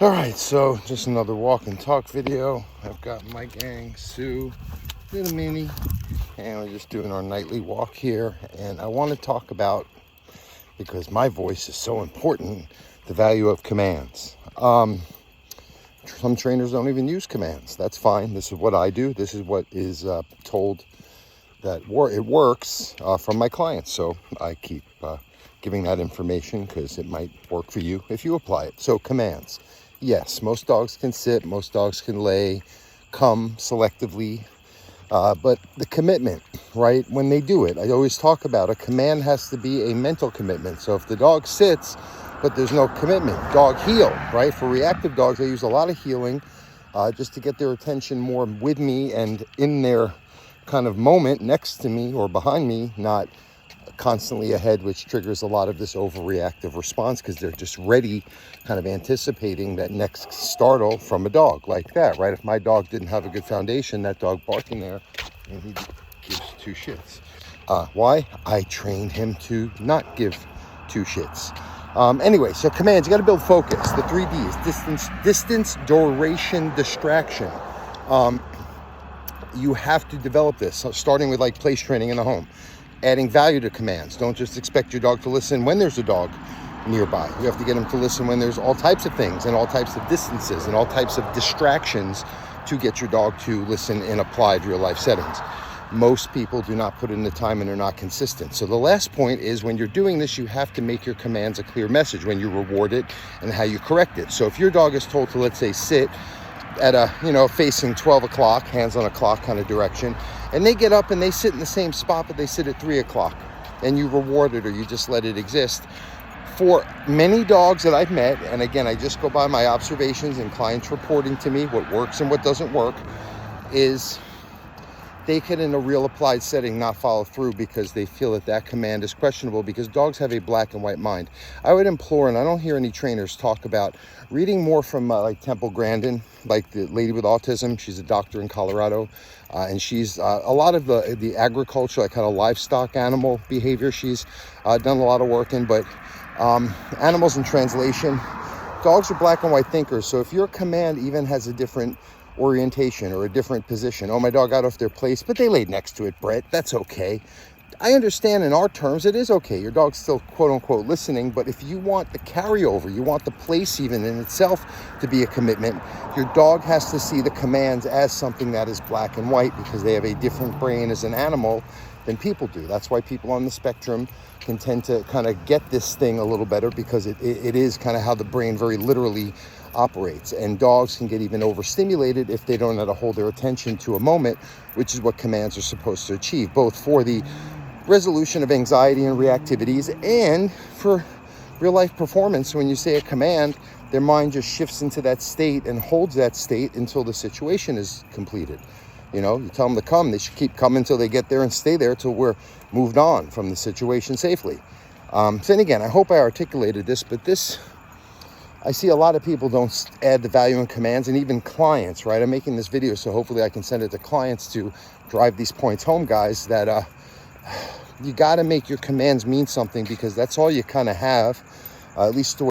All right, so just another walk and talk video. I've got my gang, Sue, little Minnie, and we're just doing our nightly walk here. And I want to talk about, because my voice is so important, the value of commands. Some trainers don't even use commands. That's fine. This is what I do. This is what is told that it works from my clients. So I keep giving that information because it might work for you if you apply it. So commands. Yes, most dogs can sit, most dogs can lay, come selectively, but the commitment, right, when they do it, I always talk about a command has to be a mental commitment. So if the dog sits, but there's no commitment, dog heel, right? For reactive dogs, I use a lot of heeling just to get their attention more with me and in their kind of moment next to me or behind me, not constantly ahead, which triggers a lot of this overreactive response because they're just ready, kind of anticipating that next startle from a dog like that, right? If my dog didn't have a good foundation, that dog barking there, and he gives two shits. Why? I trained him to not give two shits. Anyway, so commands, you got to build focus. The 3 Ds, distance, duration, distraction. You have to develop this, so starting with like place training in the home. Adding value to commands. Don't just expect your dog to listen when there's a dog nearby. You have to get him to listen when there's all types of things and all types of distances and all types of distractions to get your dog to listen in applied real life settings. Most people do not put in the time and they're not consistent. So the last point is, when you're doing this, you have to make your commands a clear message when you reward it and how you correct it. So if your dog is told to, let's say, sit at a, facing 12 o'clock, hands on a clock kind of direction, and they get up and they sit in the same spot, but they sit at 3 o'clock, and you reward it or you just let it exist. For many dogs that I've met, and again, I just go by my observations and clients reporting to me what works and what doesn't work, is they can, in a real applied setting, not follow through because they feel that command is questionable, because dogs have a black and white mind. I would implore, and I don't hear any trainers talk about reading more from like Temple Grandin, like the lady with autism. She's a doctor in Colorado, and she's a lot of the agriculture, like kind of livestock animal behavior. She's done a lot of work in, but animals in translation, dogs are black and white thinkers. So if your command even has a different orientation or a different position, oh, my dog got off their place, but they laid next to it, Brett, that's okay. I understand in our terms it is okay. Your dog's still quote unquote listening, but if you want the carryover, you want the place even in itself to be a commitment, your dog has to see the commands as something that is black and white, because they have a different brain as an animal than people do. That's why people on the spectrum can tend to kind of get this thing a little better, because it is kind of how the brain very literally operates. And dogs can get even overstimulated if they don't know how to hold their attention to a moment, which is what commands are supposed to achieve, both for the resolution of anxiety and reactivities and for real life performance. When you say a command, their mind just shifts into that state and holds that state until the situation is completed. You tell them to come, they should keep coming until they get there and stay there till we're moved on from the situation safely. And again, I hope I articulated this, but I see a lot of people don't add the value in commands, and even clients, right? I'm making this video so hopefully I can send it to clients to drive these points home, guys, that you got to make your commands mean something, because that's all you kind of have, at least the way